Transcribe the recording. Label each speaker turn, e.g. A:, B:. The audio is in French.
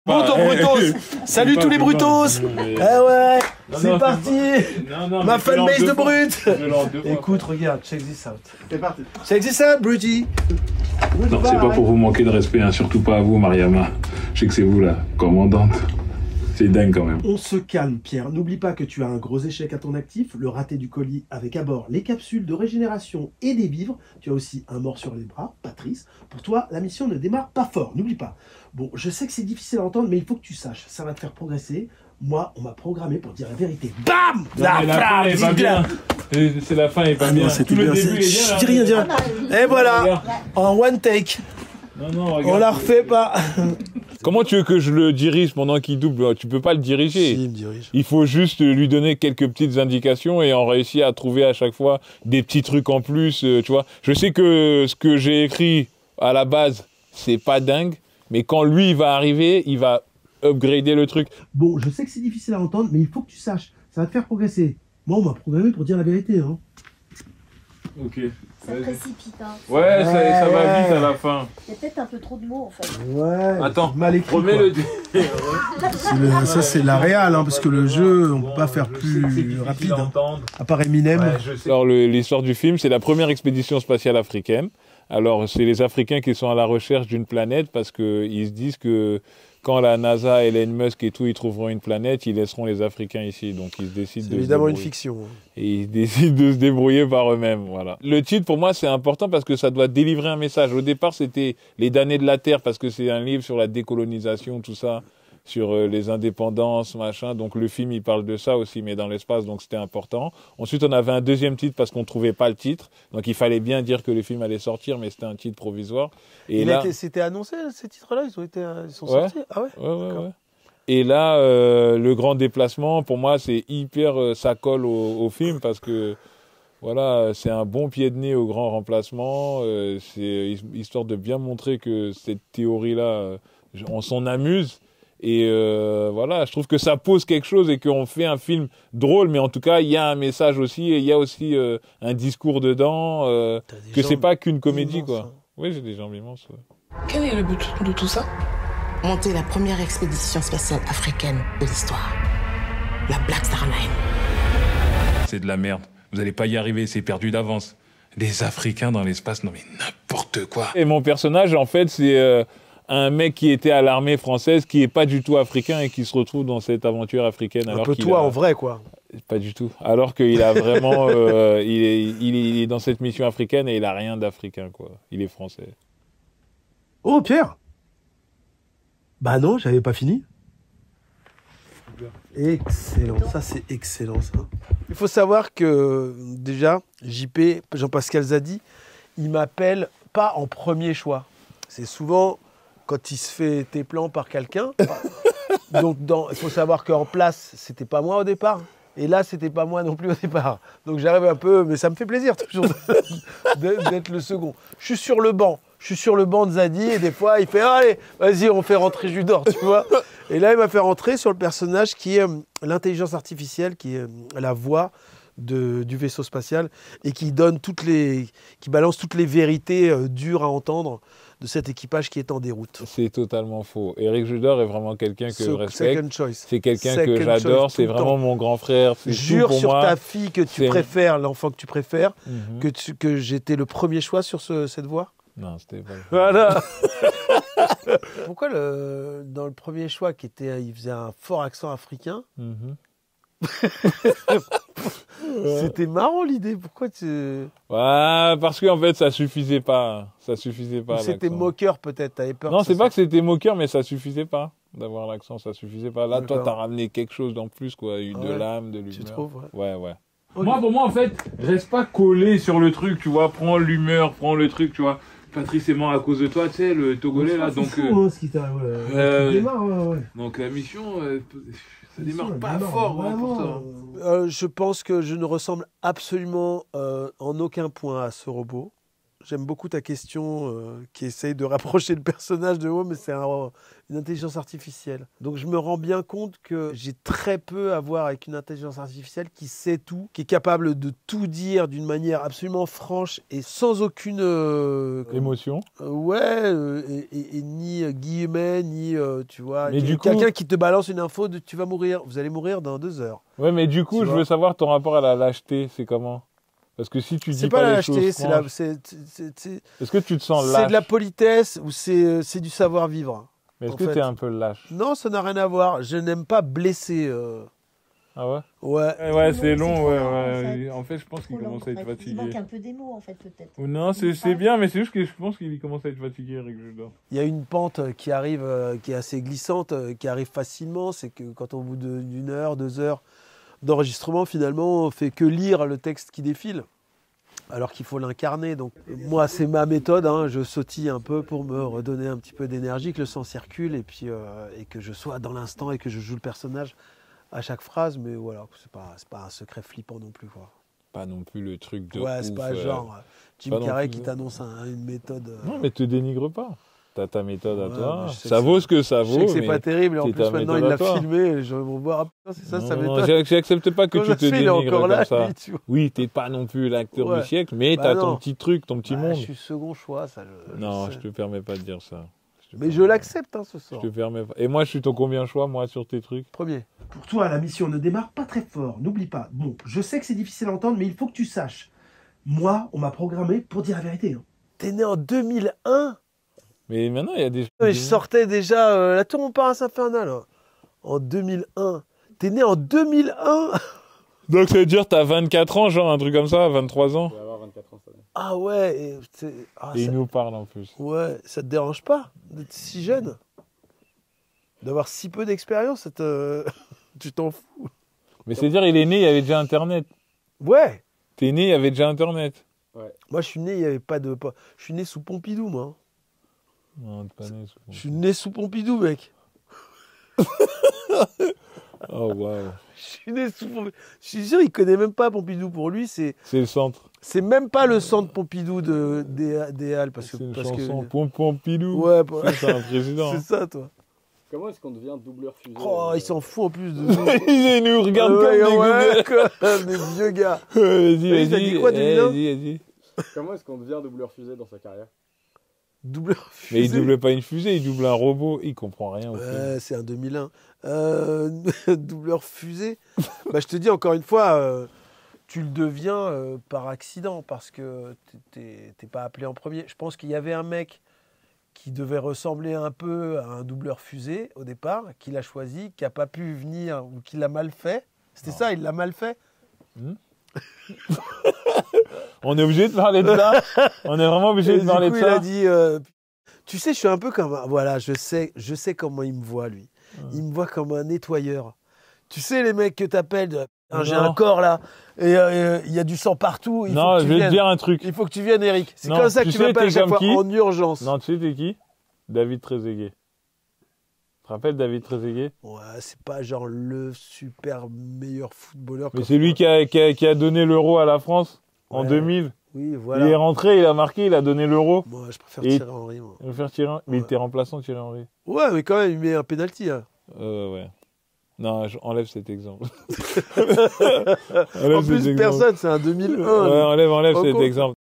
A: Brutos, Brutos. Salut tous les Brutos. Ah ouais, c'est parti. Ma fanbase de brut. Écoute, regarde, check this out. C'est parti. Check this out, Bruty.
B: Non, c'est pas pour vous manquer de respect, hein. Surtout pas à vous, Mariama. Je sais que c'est vous, la commandante. C'est dingue quand même.
A: On se calme, Pierre. N'oublie pas que tu as un gros échec à ton actif, le raté du colis avec à bord les capsules de régénération et des vivres. Tu as aussi un mort sur les bras, Patrice. Pour toi, la mission ne démarre pas fort, n'oublie pas. Bon, je sais que c'est difficile à entendre, mais il faut que tu saches, ça va te faire progresser. Moi, on m'a programmé pour dire la vérité. Bam!
B: La fin est pas bien. C'est la fin est pas bien.
A: C'était bien. Je dis rien, dis rien. Et voilà, en one take.
B: Non,
A: on la refait pas.
B: Comment tu veux que je le dirige pendant qu'il double? Tu peux pas le diriger.
A: Si, il me dirige.
B: Il faut juste lui donner quelques petites indications et on réussit à trouver à chaque fois des petits trucs en plus, tu vois. Je sais que ce que j'ai écrit à la base, c'est pas dingue, mais quand lui il va arriver, il va upgrader le truc.
A: Bon, je sais que c'est difficile à entendre, mais il faut que tu saches, ça va te faire progresser. Moi, on m'a programmé pour dire la vérité, hein.
B: Ok.
C: Ça précipite, hein.
B: Ouais, ça va vite à la fin.
C: Il y a peut-être un peu trop de mots, en fait.
A: Ouais.
B: Attends,
A: mal écrit.
B: remets-le.
A: Ça, c'est la réal, hein, parce que le jeu, on peut pas faire plus rapide. Hein. À part Eminem.
B: Ouais, alors, l'histoire du film, c'est la première expédition spatiale africaine. Alors, c'est les Africains qui sont à la recherche d'une planète parce qu'ils se disent que quand la NASA, Elon Musk et tout, ils trouveront une planète, ils laisseront les Africains ici. Donc, ils se décident de
A: évidemment une fiction.
B: Et ils décident de se débrouiller par eux-mêmes. Voilà. Le titre, pour moi, c'est important parce que ça doit délivrer un message. Au départ, c'était Les damnés de la Terre parce que c'est un livre sur la décolonisation, tout ça, sur les indépendances, machin. Donc, le film, il parle de ça aussi, mais dans l'espace, donc c'était important. Ensuite, on avait un deuxième titre parce qu'on ne trouvait pas le titre. Donc, il fallait bien dire que le film allait sortir, mais c'était un titre provisoire. Et là,
A: c'était annoncé, ces titres-là, ils sont sortis. Ah ouais.
B: Ouais. Et là, le grand déplacement, pour moi, c'est hyper, ça colle au film parce que, voilà, c'est un bon pied de nez au grand remplacement. C'est histoire de bien montrer que cette théorie-là, on s'en amuse. Et voilà, je trouve que ça pose quelque chose et qu'on fait un film drôle, mais en tout cas, il y a un message aussi et il y a aussi un discours dedans, que c'est pas qu'une comédie,
A: immenses,
B: quoi.
A: hein.
B: Oui, j'ai des jambes immenses. Ouais.
D: Quel est le but de tout ça?
E: Monter la première expédition spatiale africaine de l'histoire. La Black Star Line.
B: C'est de la merde. Vous allez pas y arriver, c'est perdu d'avance. Des Africains dans l'espace, non mais n'importe quoi. Et mon personnage, en fait, c'est un mec qui était à l'armée française, qui est pas du tout africain et qui se retrouve dans cette aventure africaine.
A: Un peu toi, en vrai, quoi.
B: Pas du tout. Alors qu'il a vraiment... il est dans cette mission africaine et il a rien d'africain, quoi. Il est français.
A: Oh, Pierre! Bah non, j'avais pas fini. Excellent, ça c'est excellent ça. Il faut savoir que déjà, JP, Jean-Pascal Zadi, il m'appelle pas en premier choix. C'est souvent quand il se fait tes plans par quelqu'un. Donc il faut savoir qu'en place, c'était pas moi au départ. Et là, c'était pas moi non plus au départ. Donc j'arrive un peu, mais ça me fait plaisir toujours d'être le second. Je suis sur le banc. Je suis sur le banc de Zadi et des fois, il fait « Allez, vas-y, on fait rentrer Judor », tu vois. Et là, il m'a fait rentrer sur le personnage qui est l'intelligence artificielle, qui est la voix du vaisseau spatial et qui balance toutes les vérités dures à entendre de cet équipage qui est en déroute.
B: C'est totalement faux. Éric Judor est vraiment quelqu'un que je respecte.
A: Second choice.
B: C'est quelqu'un que j'adore. C'est vraiment mon grand frère.
A: Jure sur ta fille que tu préfères, l'enfant que tu préfères, que j'étais le premier choix sur cette voix.
B: Non, c'était pas le
A: Voilà. Pourquoi dans le premier choix, il faisait un fort accent africain, c'était marrant l'idée. Pourquoi tu...
B: Ouais, parce qu'en fait, ça suffisait pas. Ça suffisait pas.
A: C'était moqueur peut-être, t'avais peur.
B: Non, c'est pas que c'était moqueur, mais ça suffisait pas d'avoir l'accent, ça suffisait pas. Là, toi, t'as ramené quelque chose d'en plus, quoi. De l'âme, de l'humeur. Tu trouves, ouais. Okay. Moi, pour moi, en fait, reste pas collé sur le truc, tu vois. Prends l'humeur, prends le truc, tu vois. Patrice est mort à cause de toi, tu sais, le Togolais, là. Donc,
A: fou, ce qui t'arrive.
B: Donc, la mission, ça démarre pas fort, pour ça.
A: Je pense que je ne ressemble absolument en aucun point à ce robot. J'aime beaucoup ta question qui essaye de rapprocher le personnage de WoW, mais c'est une intelligence artificielle. Donc je me rends bien compte que j'ai très peu à voir avec une intelligence artificielle qui sait tout, qui est capable de tout dire d'une manière absolument franche et sans aucune...
B: Émotion.
A: Et ni guillemets, ni... tu vois,
B: Mais du coup-
A: quelqu'un qui te balance une info de tu vas mourir, vous allez mourir dans 2 heures.
B: Ouais, mais du coup,
A: Tu
B: je
A: vois.
B: veux savoir ton rapport à la lâcheté, c'est comment? Parce que si tu dis
A: C'est pas la
B: les choses
A: lâcheté,
B: franches,
A: c'est
B: est-ce que tu te sens
A: de
B: lâche?
A: la politesse ou c'est du savoir-vivre.
B: Mais est-ce
A: en
B: que
A: fait.
B: t'es un peu lâche?
A: Non, ça n'a rien à voir. Je n'aime pas blesser.
B: Ah ouais?
A: Ouais.
B: Ouais,
C: Non,
B: c'est long,
C: trop
B: ouais,
C: lent,
B: ouais.
C: en
B: En fait, je pense qu'il
C: Trop lent,
B: commence à être
C: en fait. Il manque
B: fatigué.
C: un peu des mots, en fait, peut-être.
B: Ou non, c'est bien, mais c'est juste que je pense qu'il commence à être fatigué avec le dors.
A: Il y a une pente qui arrive, qui est assez glissante, qui arrive facilement. C'est que quand au bout d'une heure, 2 heures d'enregistrement, finalement, on fait que lire le texte qui défile. Alors qu'il faut l'incarner. Donc moi, c'est ma méthode. Hein. Je sautille un peu pour me redonner un petit peu d'énergie, que le sang circule et puis et que je sois dans l'instant et que je joue le personnage à chaque phrase. Mais voilà, c'est pas un secret flippant non plus, quoi.
B: Pas non plus le truc de
A: Ouais, c'est
B: ouf,
A: pas genre Jim
B: pas non
A: Carrey
B: plus,
A: qui t'annonce une méthode.
B: Non, mais te dénigre pas. T'as ta méthode à
A: Ouais,
B: toi.
A: mais je sais
B: Ça
A: que
B: vaut ce que ça
A: Je sais
B: vaut.
A: que c'est
B: mais
A: pas terrible et en
B: c'est
A: plus
B: ta
A: maintenant
B: méthode
A: il
B: à
A: l'a
B: toi.
A: filmé et les gens vont voir, ah, putain, c'est ça, ça
B: Non,
A: m'étonne.
B: j'accepte pas que
A: Quand
B: tu
A: je
B: te
A: fais, il est
B: dénigres
A: encore
B: comme
A: là,
B: ça.
A: lui, tu vois.
B: Oui, t'es pas non plus l'acteur
A: Ouais.
B: du siècle, mais
A: Bah
B: t'as
A: non.
B: ton petit truc, ton petit
A: Bah,
B: monde.
A: je suis second choix, ça.
B: Non,
A: sais.
B: je te permets pas de dire ça.
A: Mais je l'accepte, hein, ce
B: Je
A: soir.
B: te permets pas. Et moi, je suis ton combien choix, moi, sur tes trucs?
A: Premier.
F: Pour toi, la mission ne démarre pas très fort. N'oublie pas. Bon, je sais que c'est difficile à entendre, mais il faut que tu saches. Moi, on m'a programmé pour dire la vérité. Hein.
A: T'es né en 2001.
B: Mais maintenant, il y a des.
A: Je sortais déjà La Tour Montparnasse Infernale hein, en 2001. T'es né en 2001.
B: Donc, ça veut dire t'as 24 ans, genre un truc comme ça, 23 ans?
G: Je vais avoir 24 ans cette année.
A: Ah ouais.
B: Et il nous parle en plus.
A: Ouais, ça te dérange pas d'être si jeune? D'avoir si peu d'expérience, tu t'en fous.
B: Mais c'est dire, il est né, il y avait déjà Internet.
A: Ouais.
B: T'es né, il y avait déjà Internet.
A: Moi, je suis né, il y avait pas de... Je suis né sous Pompidou, moi.
B: Non, t'es pas né.
A: Je suis né sous Pompidou, mec.
B: Oh, waouh.
A: Je suis né sous Pompidou. Je suis sûr, il connaît même pas Pompidou. Pour lui, c'est
B: C'est le centre.
A: même pas le centre Pompidou des Halles. Parce que,
B: C'est une
A: parce
B: chanson.
A: que...
B: Pompidou.
A: Ouais,
B: Ça, c'est un président.
A: c'est ça, toi.
G: Comment est-ce qu'on devient doubleur fusée
A: Oh, il s'en fout en plus de...
B: Il nous regarde comme des
A: ouais,
B: googlers.
A: comme des vieux gars.
B: Vas-y,
A: t'as dit quoi, 2001?
B: vas-y.
G: Comment est-ce qu'on devient doubleur fusée dans sa carrière?
A: Doubleur
B: Mais il
A: fusée.
B: double pas une fusée, il double un robot. Il comprend rien au film.
A: Ouais, c'est un 2001. Doubleur fusée. Bah, je te dis encore une fois, tu le deviens par accident parce que t'es pas appelé en premier. Je pense qu'il y avait un mec qui devait ressembler un peu à un doubleur fusée au départ, qui l'a choisi, qui n'a pas pu venir ou qui l'a mal fait. C'était ça, il l'a mal fait.
B: On est obligé de parler de ça. On est vraiment obligé
A: Et
B: de
A: du
B: parler
A: coup,
B: de
A: il a
B: ça.
A: dit, tu sais, je suis un peu comme... Voilà, je sais comment il me voit, lui. Il me voit comme un nettoyeur. Tu sais, les mecs que t'appelles, j'ai
B: Non.
A: un corps là, et il y a du sang partout. Il faut
B: Non,
A: que
B: je
A: tu
B: vais te
A: viennes.
B: dire un truc.
A: Il faut que tu viennes, Eric. C'est
B: Non,
A: comme ça que
B: tu
A: tu
B: sais,
A: m'appelles à
B: t'es
A: chaque
B: comme
A: fois,
B: qui
A: en urgence.
B: Non, tu sais, t'es qui? David Trezeguet. Tu te rappelles David Trezeguet?
A: Ouais, c'est pas genre le super meilleur footballeur.
B: Mais
A: comme
B: c'est lui qui a donné l'euro à la France en
A: Ouais.
B: 2000.
A: Oui,
B: Il est
A: voilà.
B: rentré, il a marqué, il a donné l'euro.
A: Moi, je préfère
B: Et-
A: Thierry Henry. Moi.
B: Il va faire Thierry. Mais il
A: Ouais.
B: était remplaçant Thierry Henry.
A: Ouais, mais quand même, il met un pénalty. Hein.
B: Ouais. Non, enlève cet exemple.
A: En plus, personne, c'est un 2001.
B: Ouais,
A: lui.
B: enlève
A: Rends
B: cet
A: compte.
B: exemple.